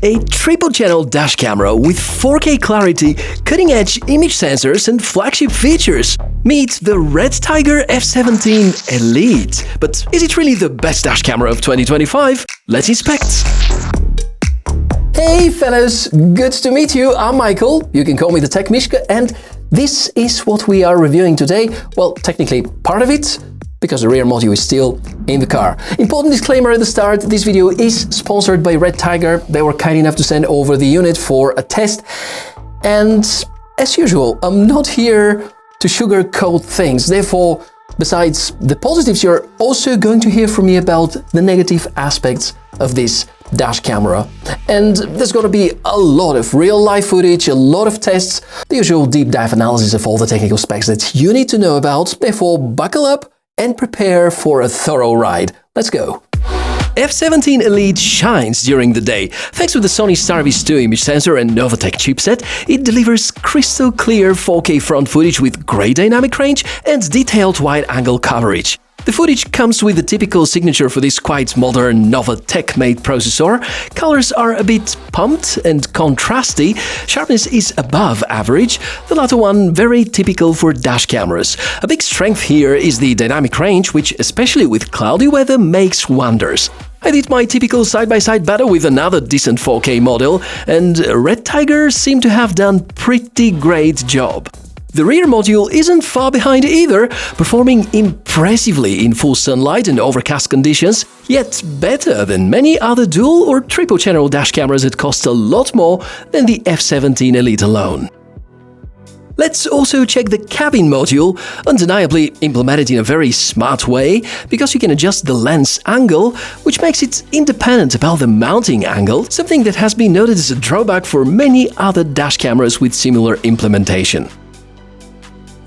A triple-channel dash camera with 4K clarity, cutting-edge image sensors and flagship features. Meet the Redtiger F17 Elite. But is it really the best dash camera of 2025? Let's inspect. Hey fellas, good to meet you. I'm Michael. You can call me the TechMishka, and this is what we are reviewing today. Well, technically part of it, because the rear module is still in the car. Important disclaimer at the start, this video is sponsored by Redtiger. They were kind enough to send over the unit for a test. And as usual, I'm not here to sugarcoat things. Therefore, besides the positives, you're also going to hear from me about the negative aspects of this dash camera. And there's going to be a lot of real-life footage, a lot of tests, the usual deep dive analysis of all the technical specs that you need to know about. Therefore, buckle up and prepare for a thorough ride. Let's go! F17 Elite shines during the day. Thanks to the Sony Starvis 2 image sensor and Novatec chipset, it delivers crystal clear 4K front footage with great dynamic range and detailed wide-angle coverage. The footage comes with the typical signature for this quite modern Novatec-made processor. Colors are a bit pumped and contrasty, sharpness is above average, the latter one very typical for dash cameras. A big strength here is the dynamic range, which especially with cloudy weather makes wonders. I did my typical side-by-side battle with another decent 4K model, and Redtiger seemed to have done pretty great job. The rear module isn't far behind either, performing impressively in full sunlight and overcast conditions, yet better than many other dual or triple-channel dash cameras that cost a lot more than the F17 Elite alone. Let's also check the cabin module, undeniably implemented in a very smart way, because you can adjust the lens angle, which makes it independent about the mounting angle, something that has been noted as a drawback for many other dash cameras with similar implementation.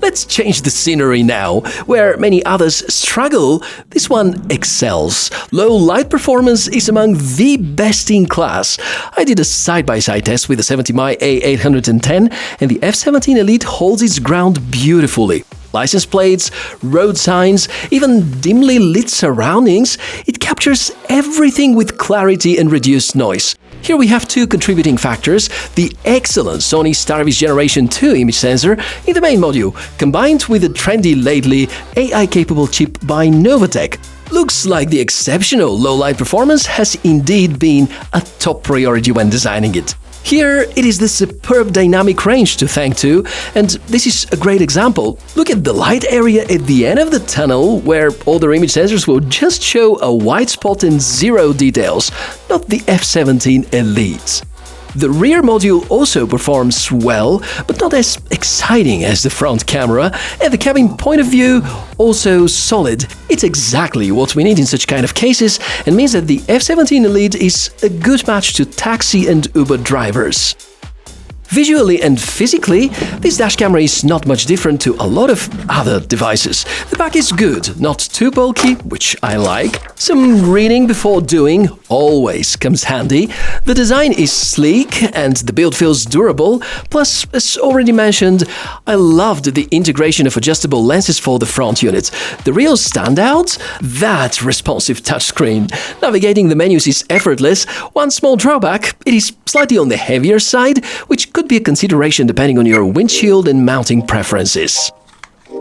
Let's change the scenery now. Where many others struggle, this one excels. Low light performance is among the best in class. I did a side-by-side test with the 70mm A810, and the F17 Elite holds its ground beautifully. License plates, road signs, even dimly lit surroundings, it captures everything with clarity and reduced noise. Here we have two contributing factors: the excellent Sony Starvis Generation 2 image sensor in the main module, combined with the trendy lately AI-capable chip by Novatec. Looks like the exceptional low-light performance has indeed been a top priority when designing it. Here, it is the superb dynamic range to thank to, and this is a great example. Look at the light area at the end of the tunnel, where older image sensors will just show a white spot and zero details, not the F17 Elite. The rear module also performs well, but not as exciting as the front camera, and the cabin point of view also solid. It's exactly what we need in such kind of cases, and means that the F17 Elite is a good match to taxi and Uber drivers. Visually and physically, this dash camera is not much different to a lot of other devices. The back is good, not too bulky, which I like. Some reading before doing always comes handy. The design is sleek and the build feels durable. Plus, as already mentioned, I loved the integration of adjustable lenses for the front unit. The real standout? That responsive touchscreen. Navigating the menus is effortless. One small drawback, it is slightly on the heavier side, which could be a consideration depending on your windshield and mounting preferences.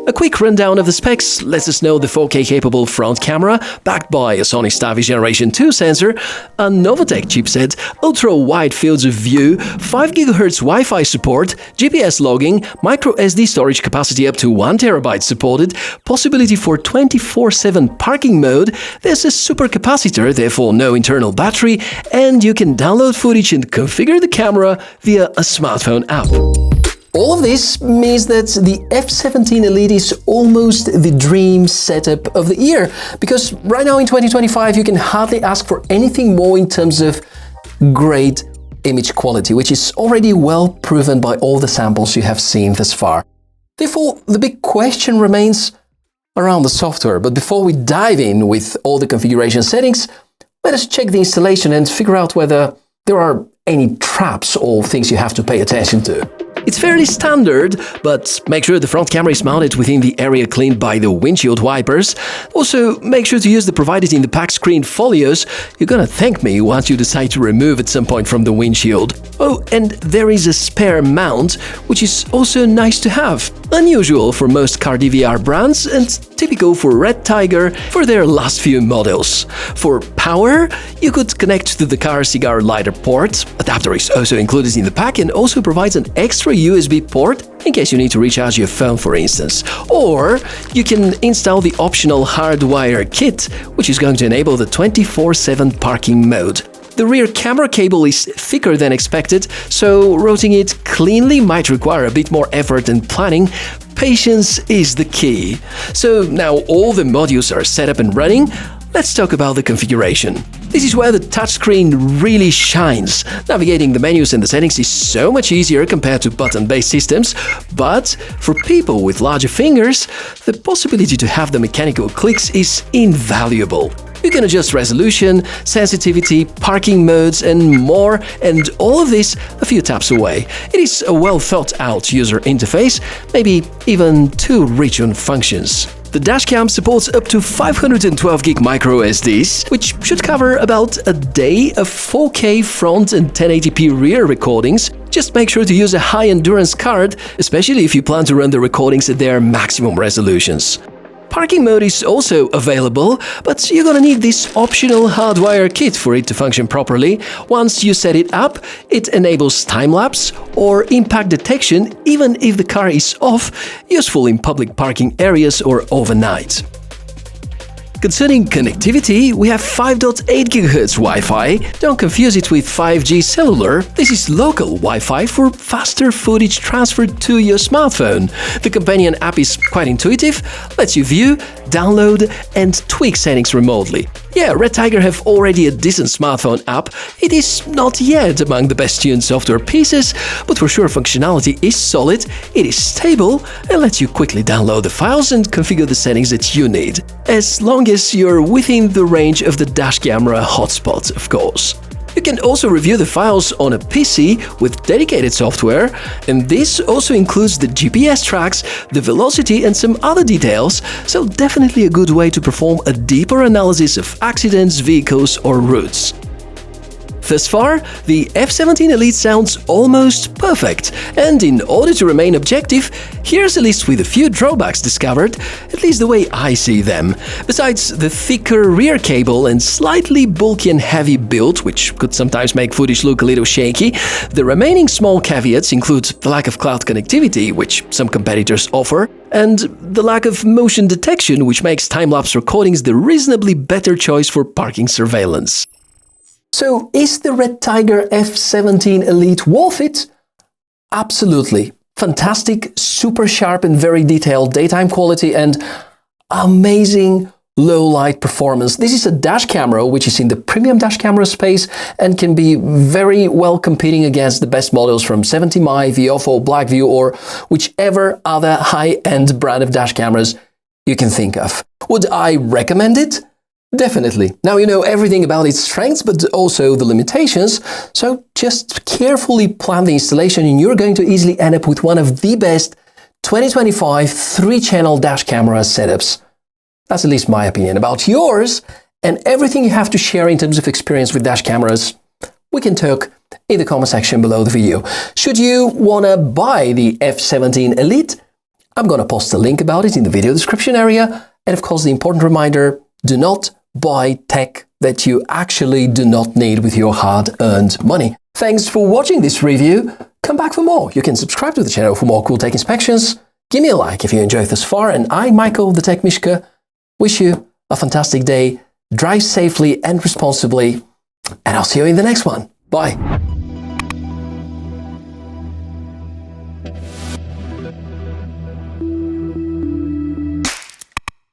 A quick rundown of the specs lets us know the 4K-capable front camera, backed by a Sony Starvis Generation 2 sensor, a Novatec chipset, ultra-wide fields of view, 5 GHz Wi-Fi support, GPS logging, micro SD storage capacity up to 1 TB supported, possibility for 24/7 parking mode, there's a supercapacitor, therefore no internal battery, and you can download footage and configure the camera via a smartphone app. All of this means that the F17 Elite is almost the dream setup of the year, because right now in 2025 you can hardly ask for anything more in terms of great image quality, which is already well proven by all the samples you have seen thus far. Therefore, the big question remains around the software, but before we dive in with all the configuration settings, let us check the installation and figure out whether there are any traps or things you have to pay attention to. It's fairly standard, but make sure the front camera is mounted within the area cleaned by the windshield wipers. Also, make sure to use the provided in the pack screen folios. You're gonna thank me once you decide to remove at some point from the windshield. Oh, and there is a spare mount, which is also nice to have. Unusual for most car DVR brands and typical for Redtiger for their last few models. For power, you could connect to the car cigar lighter port. Adapter is also included in the pack and also provides an extra USB port in case you need to recharge your phone, for instance. Or you can install the optional hardwire kit, which is going to enable the 24/7 parking mode. The rear camera cable is thicker than expected, so routing it cleanly might require a bit more effort and planning. Patience is the key. So now all the modules are set up and running, let's talk about the configuration. This is where the touchscreen really shines. Navigating the menus and the settings is so much easier compared to button-based systems, but for people with larger fingers, the possibility to have the mechanical clicks is invaluable. You can adjust resolution, sensitivity, parking modes, and more, and all of this a few taps away. It is a well-thought-out user interface, maybe even too rich on functions. The dashcam supports up to 512GB microSDs, which should cover about a day of 4K front and 1080p rear recordings. Just make sure to use a high-endurance card, especially if you plan to run the recordings at their maximum resolutions. Parking mode is also available, but you're gonna need this optional hardwire kit for it to function properly. Once you set it up, it enables time-lapse or impact detection even if the car is off, useful in public parking areas or overnight. Concerning connectivity, we have 5.8 GHz Wi-Fi. Don't confuse it with 5G cellular. This is local Wi-Fi for faster footage transferred to your smartphone. The companion app is quite intuitive, lets you view, download, and tweak settings remotely. Yeah, Redtiger have already a decent smartphone app. It is not yet among the best-tuned software pieces, but for sure functionality is solid, it is stable, and lets you quickly download the files and configure the settings that you need. As long as you're within the range of the dash camera hotspot, of course. You can also review the files on a PC with dedicated software, and this also includes the GPS tracks, the velocity, and some other details, so definitely a good way to perform a deeper analysis of accidents, vehicles, or routes. Thus far, the F17 Elite sounds almost perfect, and in order to remain objective, here's a list with a few drawbacks discovered, at least the way I see them. Besides the thicker rear cable and slightly bulky and heavy build, which could sometimes make footage look a little shaky, the remaining small caveats include the lack of cloud connectivity, which some competitors offer, and the lack of motion detection, which makes time-lapse recordings the reasonably better choice for parking surveillance. So, is the Redtiger F17 Elite worth it? Absolutely. Fantastic, super sharp and very detailed daytime quality and amazing low-light performance. This is a dash camera which is in the premium dash camera space and can be very well competing against the best models from 70mm, Viofo, Blackview or whichever other high-end brand of dash cameras you can think of. Would I recommend it? Definitely. Now you know everything about its strengths, but also the limitations, so just carefully plan the installation and you're going to easily end up with one of the best 2025 3-channel dash camera setups. That's at least my opinion. About yours and everything you have to share in terms of experience with dash cameras, we can talk in the comment section below the video. Should you want to buy the F17 Elite, I'm going to post a link about it in the video description area, and of course the important reminder, do not buy tech that you actually do not need with your hard-earned money. Thanks for watching this review. Come back for more. You can subscribe to the channel for more cool tech inspections. Give me a like if you enjoyed this far. And I, Michael, the TechMishka, wish you a fantastic day. Drive safely and responsibly. And I'll see you in the next one. Bye.